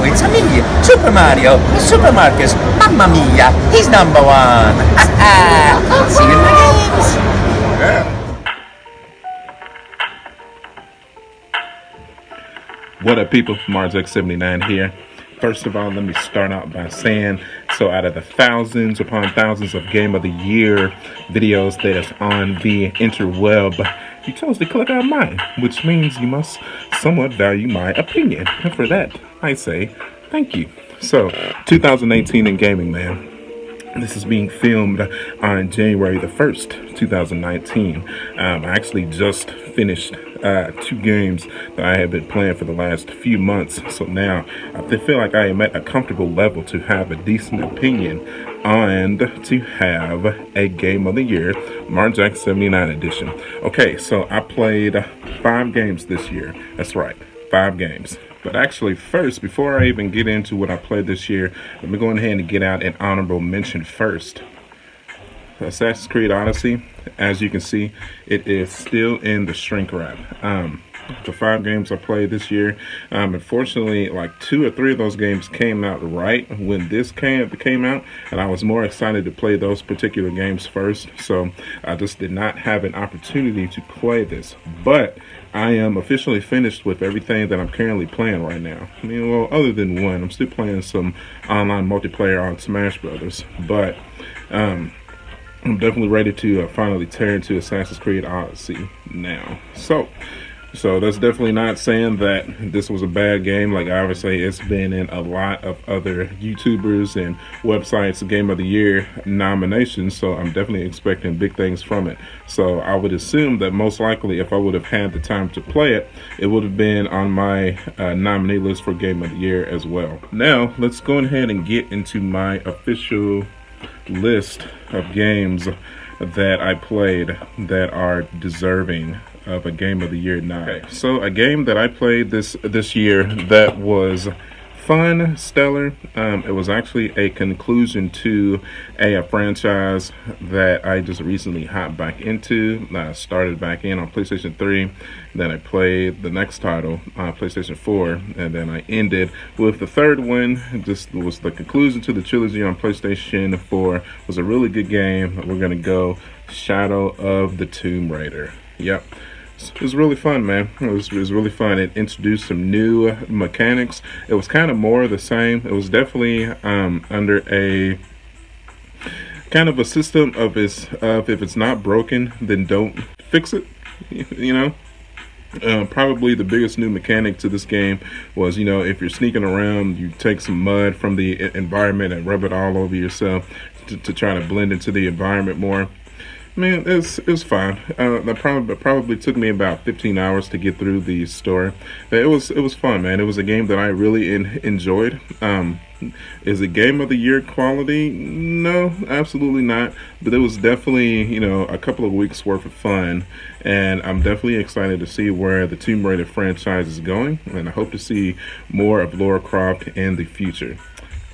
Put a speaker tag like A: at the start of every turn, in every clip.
A: it's a me, Super Mario, Super Marcus. Mamma mia, he's number one. See you in the games.
B: What up, people? MarsX79 here. First of all, let me start out by saying, so out of the thousands upon thousands of Game of the Year videos that is on the interweb, you chose to click on mine, which means you must somewhat value my opinion. And for that, I say thank you. So, 2018 in gaming, man. This is being filmed on January the 1st, 2019. I actually just finished 2 games that I have been playing for the last few months. So now I feel like I am at a comfortable level to have a decent opinion and to have a Game of the Year, MarsX79 edition. Okay, so I played 5 games this year. That's right, 5 games. But actually, first, before I even get into what I played this year, let me go ahead and get out an honorable mention first. Assassin's Creed Odyssey, as you can see, it is still in the shrink wrap. The 5 games I played this year, unfortunately, like 2 or 3 of those games came out right when this came out, and I was more excited to play those particular games first, so I just did not have an opportunity to play this. But I am officially finished with everything that I'm currently playing right now. I mean, well, other than one, I'm still playing some online multiplayer on Smash Brothers, but I'm definitely ready to finally tear into Assassin's Creed Odyssey now. So that's definitely not saying that this was a bad game. Like I would say, it's been in a lot of other YouTubers and websites Game of the Year nominations, so I'm definitely expecting big things from it. So I would assume that most likely, if I would have had the time to play it, it would have been on my nominee list for Game of the Year as well. Now, let's go ahead and get into my official list of games that I played that are deserving of a Game of the Year nod. Okay, so a game that I played this year that was fun, stellar. It was actually a conclusion to a franchise that I just recently hopped back into. I started back in on PlayStation 3, then I played the next title on PlayStation 4, and then I ended with the third one. Just was the conclusion to the trilogy on PlayStation 4. It was a really good game. We're gonna go Shadow of the Tomb Raider. Yep. It was really fun, man. It was really fun. It introduced some new mechanics. It was kind of more of the same. It was definitely under a kind of a system of if it's not broken, then don't fix it. You know. Probably the biggest new mechanic to this game was, you know, if you're sneaking around, you take some mud from the environment and rub it all over yourself to try to blend into the environment more. Man, it was fine. That probably took me about 15 hours to get through the story. But it was fun, man. It was a game that I really enjoyed. Is it Game of the Year quality? No, absolutely not. But it was definitely, you know, a couple of weeks worth of fun. And I'm definitely excited to see where the Tomb Raider franchise is going. And I hope to see more of Lara Croft in the future.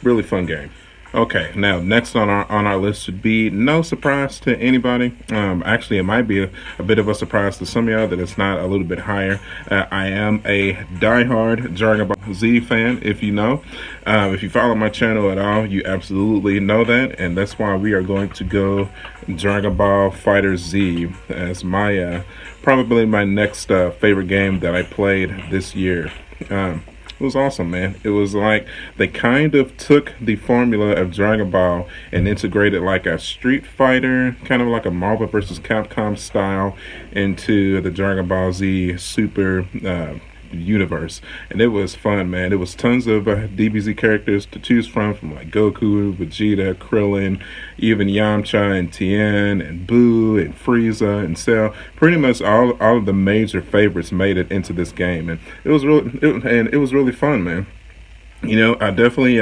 B: Really fun game. Okay, now next on our list should be no surprise to anybody. Actually, it might be a bit of a surprise to some of y'all that it's not a little bit higher. I am a diehard Dragon Ball Z fan, if you know. If you follow my channel at all, you absolutely know that, and that's why we are going to go Dragon Ball Fighter Z as my probably my next favorite game that I played this year. It was awesome, man. It was like they kind of took the formula of Dragon Ball and integrated like a Street Fighter, kind of like a Marvel vs. Capcom style into the Dragon Ball Z Super universe. And it was fun, man. It was tons of DBZ characters to choose from like Goku, Vegeta, Krillin, even Yamcha and Tien and Boo and Frieza and Cell. Pretty much all of the major favorites made it into this game, and it was really fun, man. You know, I definitely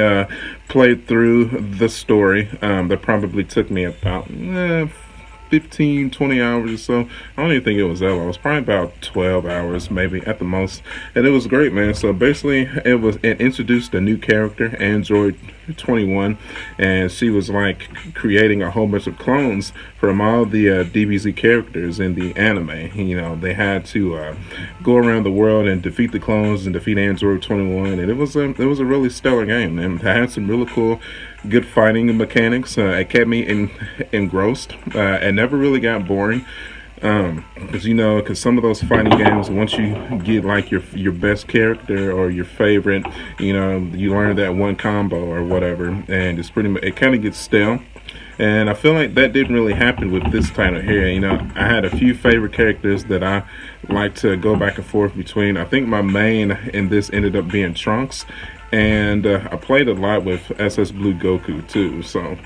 B: played through the story. That probably took me about 15, 20 hours or so. I don't even think it was that long. It was probably about 12 hours, maybe at the most. And it was great, man. So basically, it introduced a new character, Android 21, and she was like creating a whole bunch of clones from all the DBZ characters in the anime. You know, they had to go around the world and defeat the clones and defeat Android 21, and it was a really stellar game. And it had some really cool, good fighting mechanics. It kept me engrossed. It never really got boring. Because some of those fighting games, once you get like your best character or your favorite, you learn that one combo or whatever, and it's pretty much, it kind of gets stale. And I feel like that didn't really happen with this title here. I had a few favorite characters that I like to go back and forth between. I think my main in this ended up being Trunks, and I played a lot with SS Blue Goku too. So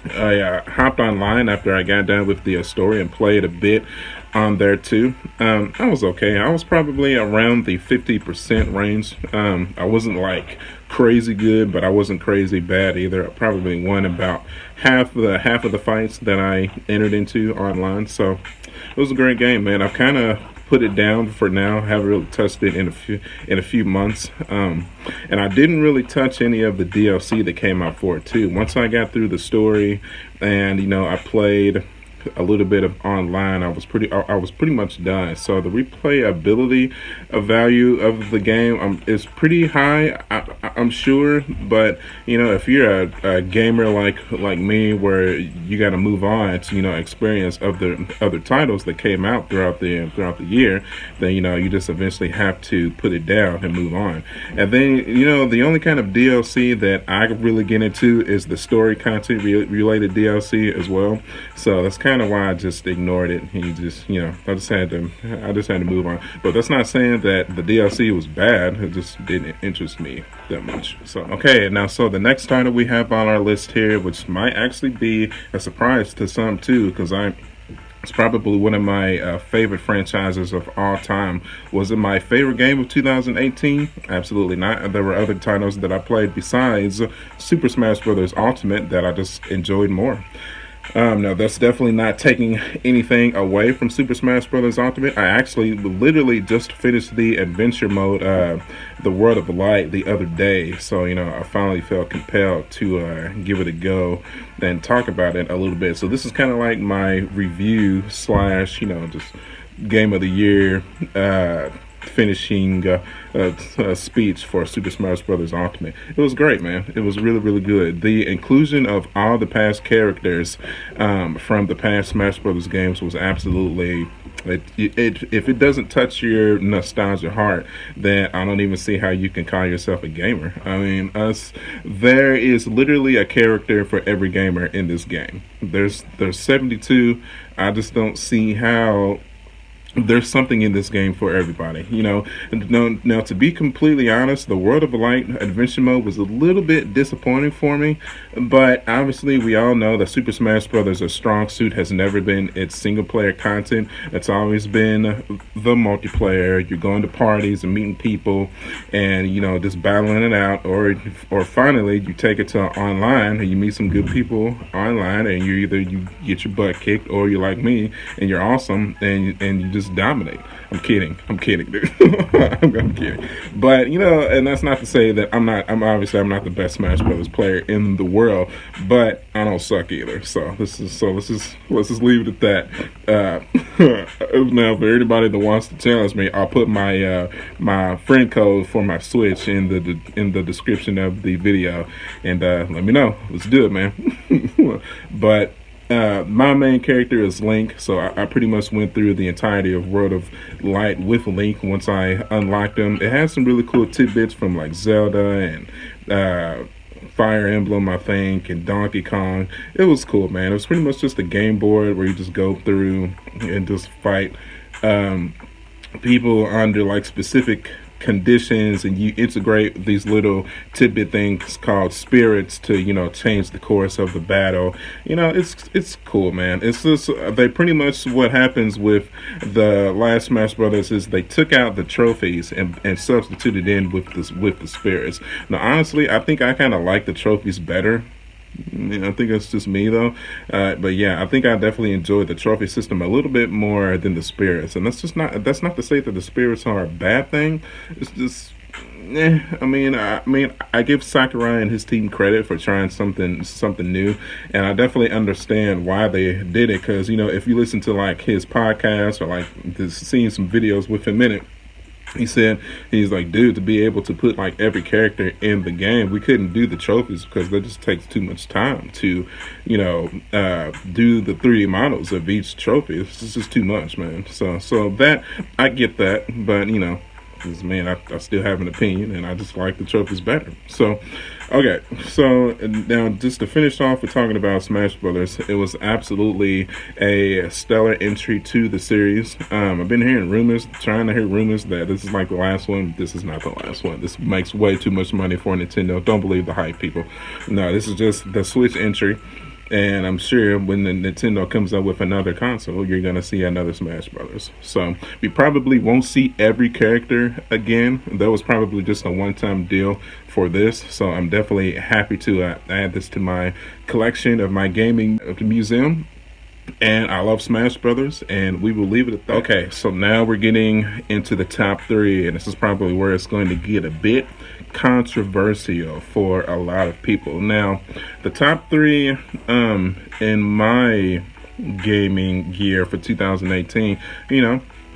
B: I hopped online after I got done with the story and played a bit on there too. I was okay. I was probably around the 50% range. I wasn't like crazy good, but I wasn't crazy bad either. I probably won about half of the fights that I entered into online. So it was a great game, man. I've kind of put it down for now. Haven't really touched it in a few months. And I didn't really touch any of the DLC that came out for it too. Once I got through the story and I played a little bit of online, I was pretty much done. So the replayability value of the game is pretty high, I'm sure. But if you're a gamer like me, where you got to move on to experience other titles that came out throughout the year, then you just eventually have to put it down and move on. And then the only kind of DLC that I really get into is the story content related DLC as well. So that's kind of why I just ignored it, and I just had to move on. But that's not saying that the DLC was bad. It just didn't interest me that much. So okay, so the next title we have on our list here, which might actually be a surprise to some too, because it's probably one of my favorite franchises of all time. Was it my favorite game of 2018? Absolutely not. There were other titles that I played besides Super Smash Bros. Ultimate that I just enjoyed more. No, that's definitely not taking anything away from Super Smash Bros. Ultimate. I actually literally just finished the adventure mode, the World of Light, the other day. So, I finally felt compelled to give it a go and talk about it a little bit. So this is kind of like my review / just game of the year finishing speech for Super Smash Bros. Ultimate. It was great, man. It was really, really good. The inclusion of all the past characters from the past Smash Bros. Games was absolutely... if it doesn't touch your nostalgia heart, then I don't even see how you can call yourself a gamer. I mean, there is literally a character for every gamer in this game. There's 72. I just don't see how there's something in this game for everybody. Now, to be completely honest, the World of Light adventure mode was a little bit disappointing for me, but obviously we all know that Super Smash Bros. A strong suit has never been its single player content. It's always been the multiplayer. You're going to parties and meeting people and just battling it out, or finally you take it to online and you meet some good people online, and you get your butt kicked, or you're like me and you're awesome and you just dominate. I'm kidding, dude. I'm kidding. But and that's not to say that I'm not the best Smash Brothers player in the world, but I don't suck either. So let's just leave it at that. Now, for anybody that wants to challenge me, I'll put my my friend code for my Switch in the description of the video, and let me know. Let's do it, man. But my main character is Link, so I pretty much went through the entirety of World of Light with Link once I unlocked him. It has some really cool tidbits from like Zelda and Fire Emblem, I think, and Donkey Kong. It was cool, man. It was pretty much just a game board where you just go through and just fight people under like specific conditions, and you integrate these little tidbit things called spirits to change the course of the battle. It's cool, man. It's just they pretty much, what happens with the last Smash Brothers is they took out the trophies and substituted in with the spirits. Now honestly, I think I kind of like the trophies better I think that's just me though. But yeah, I think I definitely enjoyed the trophy system a little bit more than the spirits, and that's not to say that the spirits are a bad thing. It's just. I give Sakurai and his team credit for trying something new, and I definitely understand why they did it. Because if you listen to like his podcast or like just seeing some videos with him in it, he's like, dude, to be able to put like every character in the game, we couldn't do the trophies because that just takes too much time to, do the 3D models of each trophy. It's just too much, man. So that I get that, but man, I still have an opinion, and I just like the trophies better. So, okay, so now just to finish off with talking about Smash Brothers, it was absolutely a stellar entry to the series. I've been trying to hear rumors that this is like the last one. This is not the last one. This makes way too much money for Nintendo. Don't believe the hype, people. No, this is just the Switch entry. And I'm sure when the Nintendo comes up with another console, you're going to see another Smash Brothers. So we probably won't see every character again. That was probably just a one-time deal for this. So I'm definitely happy to add this to my collection of my gaming museum. And I love Smash Brothers, and we will leave it at that. Okay, so now we're getting into the top 3, and this is probably where it's going to get a bit controversial for a lot of people. Now, the top 3 in my gaming gear for 2018,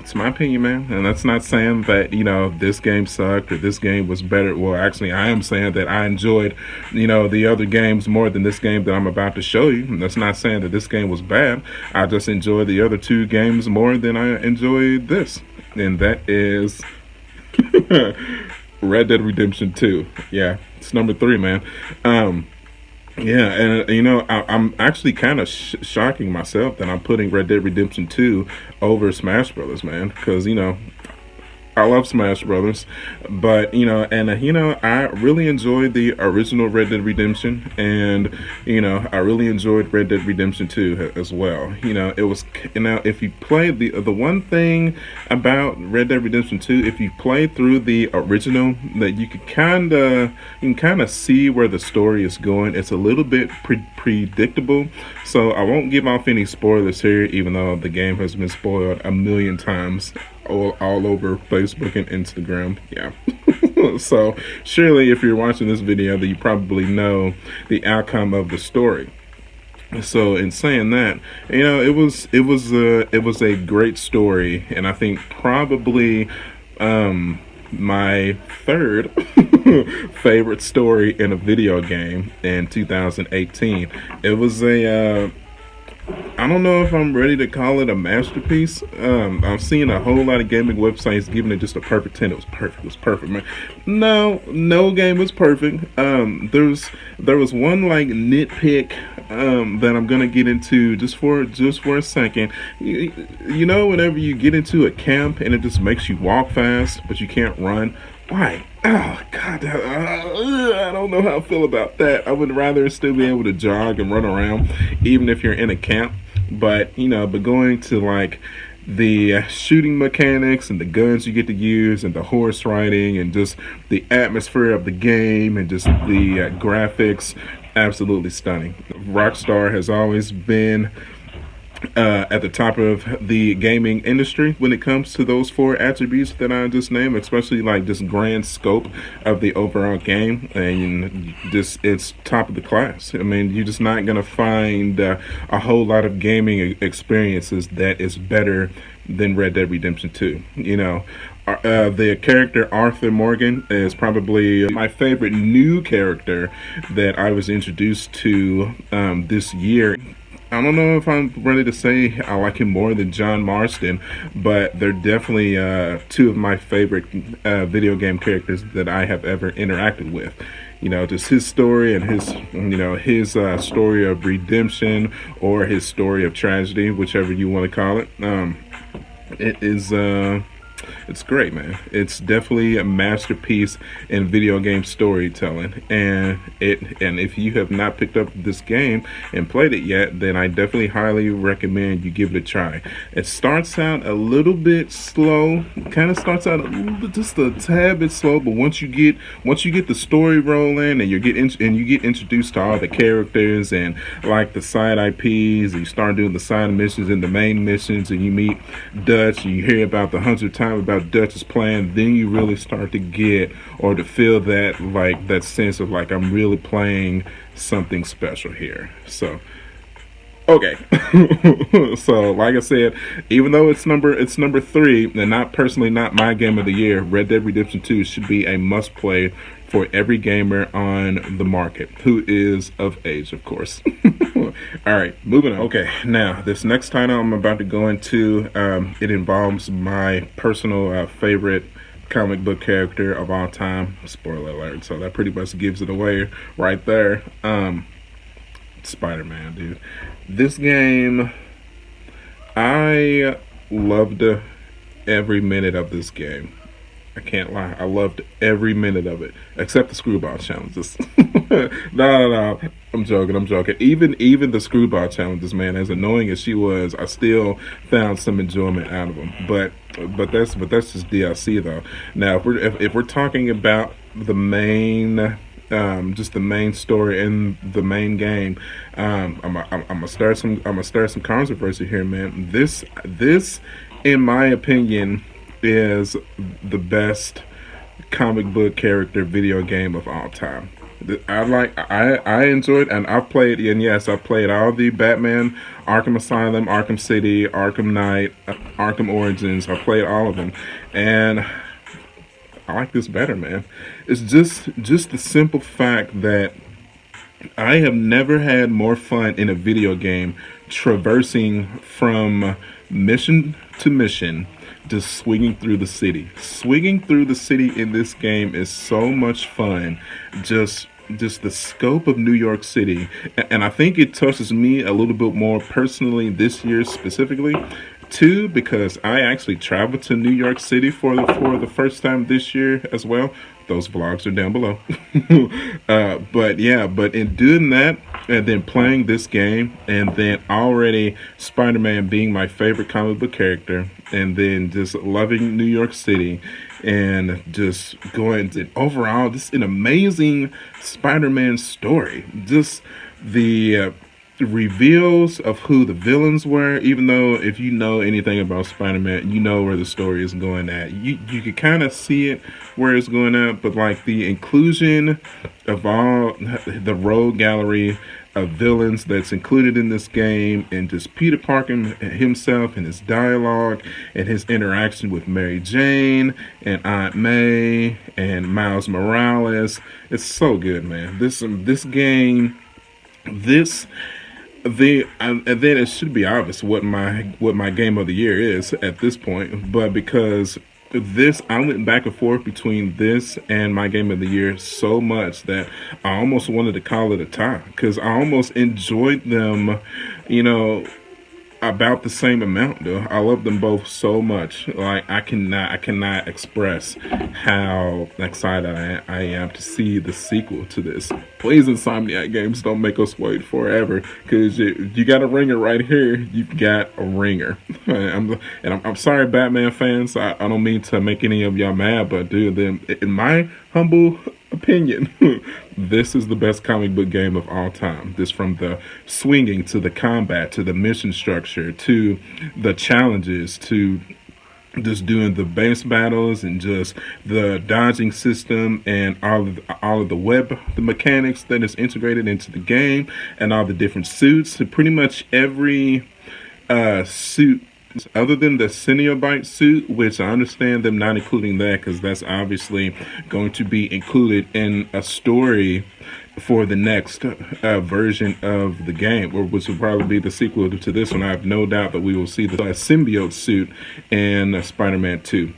B: it's my opinion, man, and that's not saying that this game sucked or this game was better. Well, actually, I am saying that I enjoyed the other games more than this game that I'm about to show you. And that's not saying that this game was bad. I just enjoyed the other 2 games more than I enjoyed this, and that is Red Dead Redemption 2. Yeah, it's number 3, man. Yeah, and I'm actually kind of shocking myself that I'm putting Red Dead Redemption 2 over Smash Brothers, man, because I love Smash Brothers, but I really enjoyed the original Red Dead Redemption, and I really enjoyed Red Dead Redemption 2 as well. It was if you play the one thing about Red Dead Redemption 2, if you play through the original, that you can kind of see where the story is going. It's a little bit predictable, so I won't give off any spoilers here, even though the game has been spoiled a million times all over Facebook and Instagram. Yeah. So surely if you're watching this video, that you probably know the outcome of the story. So in saying that, it was a great story, and I think probably my third favorite story in a video game in 2018. It was I don't know if I'm ready to call it a masterpiece. I've seen a whole lot of gaming websites giving it just a perfect 10. It was perfect, man. No game was perfect. There was one like nitpick that I'm gonna get into just for a second. Whenever you get into a camp and it just makes you walk fast, but you can't run. Why? Oh God, I don't know how I feel about that. I would rather still be able to jog and run around, even if you're in a camp. But going to like the shooting mechanics and the guns you get to use and the horse riding and just the atmosphere of the game and just the graphics, absolutely stunning. Rockstar has always been at the top of the gaming industry when it comes to those 4 attributes that I just named, especially like this grand scope of the overall game, and just it's top of the class. I mean, you're just not gonna find a whole lot of gaming experiences that is better than Red Dead Redemption 2. The character Arthur Morgan is probably my favorite new character that I was introduced to this year. I don't know if I'm ready to say I like him more than John Marston, but they're definitely 2 of my favorite video game characters that I have ever interacted with. Just his story and his story of redemption, or his story of tragedy, whichever you want to call it. It is It's great, man. It's definitely a masterpiece in video game storytelling, and if you have not picked up this game and played it yet, then I definitely highly recommend you give it a try. It starts out a little bit slow, kind of starts out a little bit, just a tad bit slow, but once you get the story rolling and you get introduced to all the characters and like the side IPs, and you start doing the side missions and the main missions, and you meet Dutch, and you hear about the 100th time about Dutch's plan, then you really start to get or to feel that like that sense of like I'm really playing something special here. So okay. So like I said, even though it's number 3 and not my game of the year, Red Dead Redemption 2 should be a must play for every gamer on the market who is of age, of course. All right, moving on. Okay, now this next title I'm about to go into, it involves my personal favorite comic book character of all time. Spoiler alert, so that pretty much gives it away right there. Spider-Man, dude. This game, I loved every minute of this game. I can't lie. I loved every minute of it, except the screwball challenges. No. I'm joking. Even the screwball challenges, man, as annoying as she was, I still found some enjoyment out of them. But that's just DLC though. Now, if we're talking about the main, just the main story in the main game, I'm gonna start some controversy here, man. This, in my opinion, is the best comic book character video game of all time. I enjoyed, and I've played, and yes, I've played all the Batman, Arkham Asylum, Arkham City, Arkham Knight, Arkham Origins. I've played all of them, and I like this better, man. It's just the simple fact that I have never had more fun in a video game traversing from mission to mission, just swinging through the city. Swinging through the city in this game is so much fun. Just the scope of New York City, and I think it touches me a little bit more personally this year specifically. Two, because I actually traveled to New York City for the first time this year as well. Those vlogs are down below. But in doing that, and then playing this game, and then already Spider-Man being my favorite comic book character, and then just loving New York City, and just going to, overall, just an amazing Spider-Man story. Just the reveals of who the villains were, even though if you know anything about Spider-Man, you know where the story is going at. You can kind of see it where it's going at, but like the inclusion of all the rogue gallery of villains that's included in this game, and just Peter Parker himself and his dialogue and his interaction with Mary Jane and Aunt May and Miles Morales. It's so good, man. This game, and then it should be obvious what my game of the year is at this point, but because this, I went back and forth between this and my game of the year so much that I almost wanted to call it a tie, because I almost enjoyed them, about the same amount though. I love them both so much. Like I cannot express how excited I am to see the sequel to this. Please, Insomniac Games, don't make us wait forever, because you got a ringer right here. You've got a ringer. I'm sorry, Batman fans. I don't mean to make any of y'all mad, but dude, in my humble opinion, this is the best comic book game of all time. This, from the swinging to the combat to the mission structure to the challenges to just doing the base battles and just the dodging system and all of the mechanics that is integrated into the game, and all the different suits. So pretty much every suit, other than the Cenobite suit, which I understand them not including that because that's obviously going to be included in a story for the next version of the game, or which will probably be the sequel to this one. I have no doubt that we will see the symbiote suit in Spider-Man 2.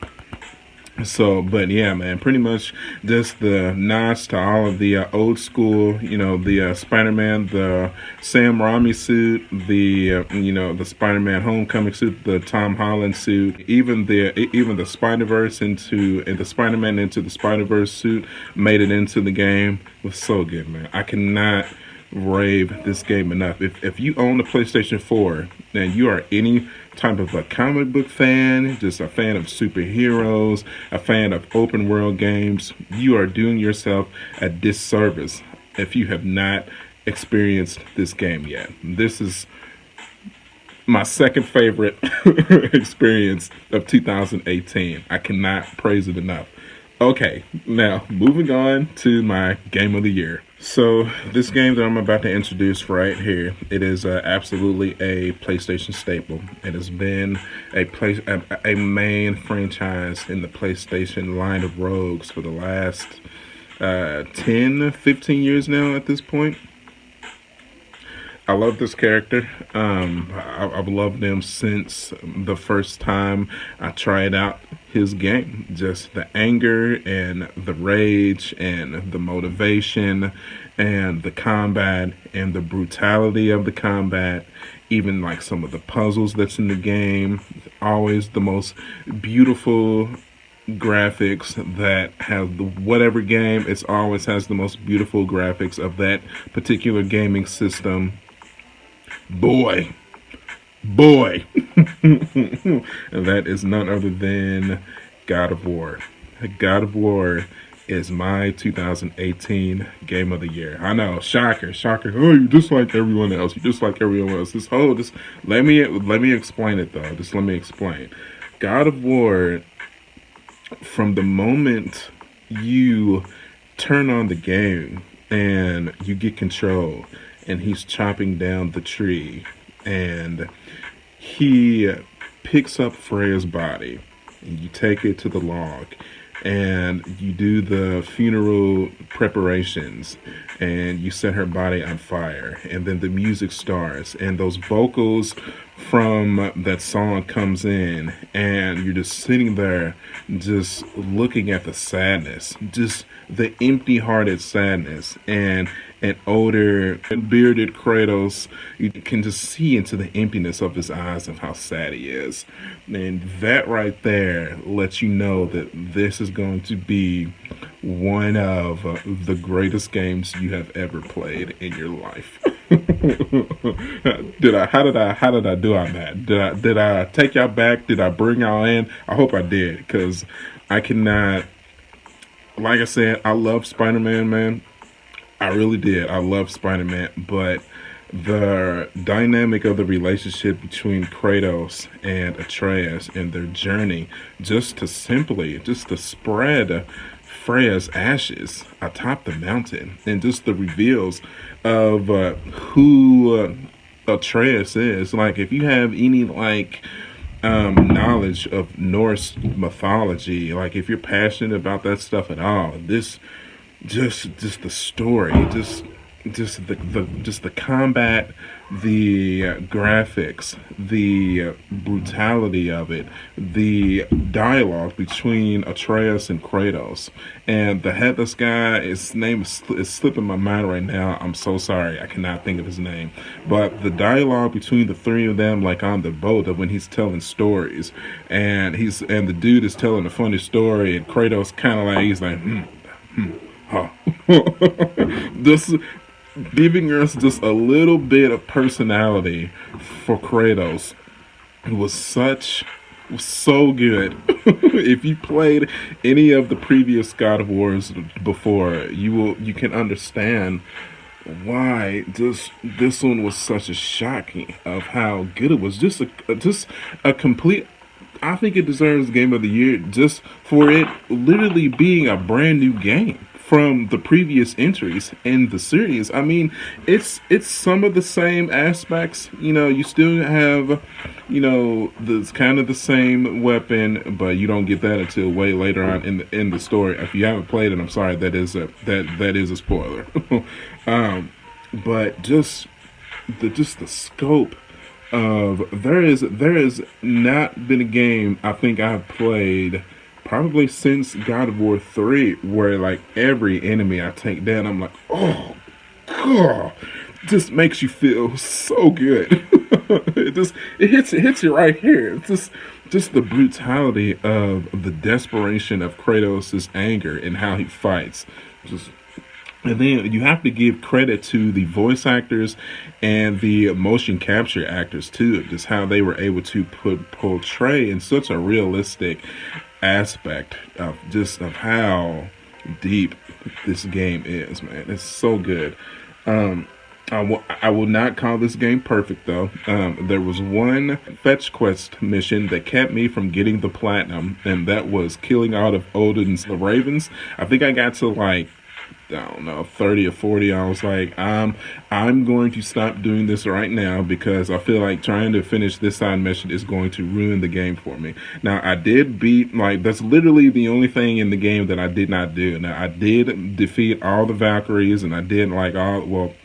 B: So, but yeah, man, pretty much just the nods to all of the old school, the Spider-Man, the Sam Raimi suit, the Spider-Man Homecoming suit, the Tom Holland suit, even the Spider-Verse and the Spider-Man into the Spider-Verse suit made it into the game. It was so good, man. I cannot rave this game enough. If you own the PlayStation 4 and you are any type of a comic book fan, just a fan of superheroes, a fan of open world games, you are doing yourself a disservice if you have not experienced this game yet. This is my second favorite experience of 2018. I cannot praise it enough. Okay, now moving on to my game of the year. So this game that I'm about to introduce right here, it is absolutely a PlayStation staple. It has been a main franchise in the PlayStation line of rogues for the last 10, 15 years now at this point. I love this character. I've loved him since the first time I tried out his game. Just the anger and the rage and the motivation and the combat and the brutality of the combat. Even like some of the puzzles that's in the game. Always the most beautiful graphics that have whatever game. It always has the most beautiful graphics of that particular gaming system. Boy, and that is none other than God of War. God of War is my 2018 game of the year. I know, shocker. Oh, you just like everyone else. Let me explain it though. Just let me explain. God of War, from the moment you turn on the game and you get control, and he's chopping down the tree, and he picks up Freya's body, and you take it to the log, and you do the funeral preparations, and you set her body on fire, and then the music starts, and those vocals from that song comes in, and you're just sitting there just looking at the sadness, just the empty-hearted sadness, and an older and bearded Kratos, you can just see into the emptiness of his eyes of how sad he is. And that right there lets you know that this is going to be one of the greatest games you have ever played in your life. How did I do on that? Did I take y'all back? Did I bring y'all in? I hope I did, because I cannot, like I said, I love Spider-Man, man. I really did. I love Spider-Man, but the dynamic of the relationship between Kratos and Atreus and their journey, just to spread Freya's ashes atop the mountain, and just the reveals of who Atreus is. Like, if you have any knowledge of Norse mythology, like if you're passionate about that stuff at all, this just the story, just the combat, the graphics, the brutality of it, the dialogue between Atreus and Kratos, and the headless guy. His name is slipping my mind right now. I'm so sorry, I cannot think of his name. But the dialogue between the three of them, like on the boat, of when he's telling stories, and the dude is telling a funny story, and Kratos kind of like, he's like, huh. This giving us just a little bit of personality for Kratos was so good. If you played any of the previous God of Wars before, you can understand why this one was such a shocking of how good it was. Just a complete. I think it deserves Game of the Year just for it literally being a brand new game from the previous entries in the series. I mean, it's some of the same aspects. You still have, the kind of the same weapon, but you don't get that until way later on in the story. If you haven't played it, I'm sorry, that is a spoiler. But just the scope of there is not been a game I think I've played probably since God of War 3, where like every enemy I take down, I'm like, oh god, just makes you feel so good. It hits you right here. It's just the brutality of the desperation of Kratos' anger and how he fights. Just and then you have to give credit to the voice actors and the motion capture actors too, just how they were able to portray in such a realistic aspect of just of how deep this game is, man. It's so good. I will not call this game perfect though. There was one fetch quest mission that kept me from getting the platinum, and that was killing all of Odin's ravens. I think I got to like, I don't know, 30 or 40. I was like, I'm going to stop doing this right now because I feel like trying to finish this side mission is going to ruin the game for me. Now, I did beat, like, that's literally the only thing in the game that I did not do. Now, I did defeat all the Valkyries, and I did, like,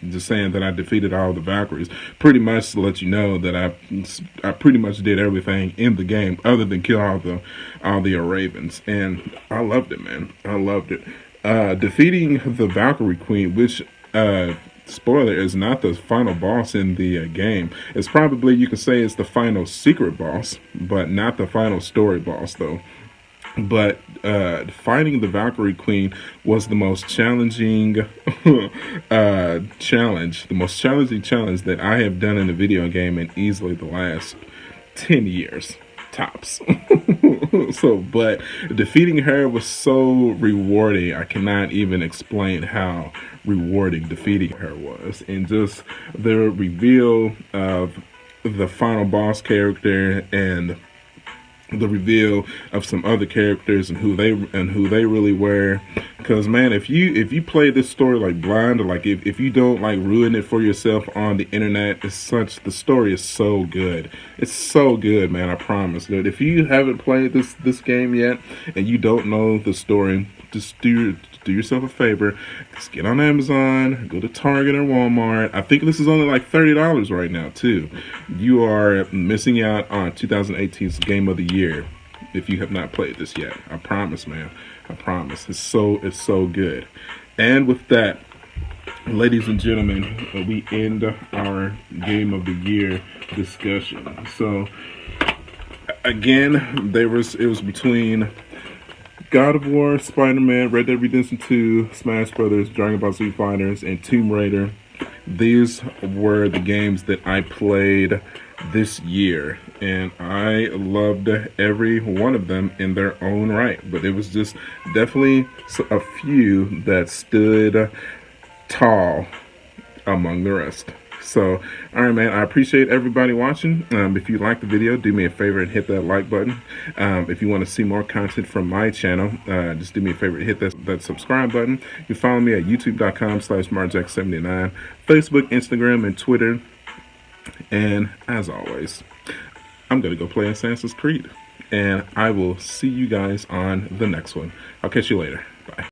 B: just saying that I defeated all the Valkyries, pretty much to let you know that I pretty much did everything in the game other than kill all the ravens. And I loved it, man. I loved it. Defeating the Valkyrie Queen, which, spoiler, is not the final boss in the game. It's probably, you could say it's the final secret boss, but not the final story boss, though. But fighting the Valkyrie Queen was the most challenging challenge that I have done in a video game in easily the last 10 years. Tops. But defeating her was so rewarding. I cannot even explain how rewarding defeating her was. And just the reveal of the final boss character and the reveal of some other characters and who they really were. Because man, if you play this story like blind, or like if you don't like ruin it for yourself on the internet, the story is so good. It's so good, man. I promise. That if you haven't played this game yet and you don't know the story, just do yourself a favor. Just get on Amazon, go to Target or Walmart. I think this is only like $30 right now too. You are missing out on 2018's Game of the Year if you have not played this yet. I promise, man. I promise. It's so good. And with that, ladies and gentlemen, we end our Game of the Year discussion. So again, it was between God of War, SpiderMan, Red Dead Redemption 2, Smash Brothers, Dragon Ball Z Fighters, and Tomb Raider. These were the games that I played this year, and I loved every one of them in their own right. But it was just definitely a few that stood tall among the rest. So, alright, man, I appreciate everybody watching. If you like the video, do me a favor and hit that like button. If you want to see more content from my channel, just do me a favor and hit that subscribe button. You follow me at youtube.com/marjack79, Facebook, Instagram, and Twitter. And as always, I'm going to go play Assassin's Creed. And I will see you guys on the next one. I'll catch you later.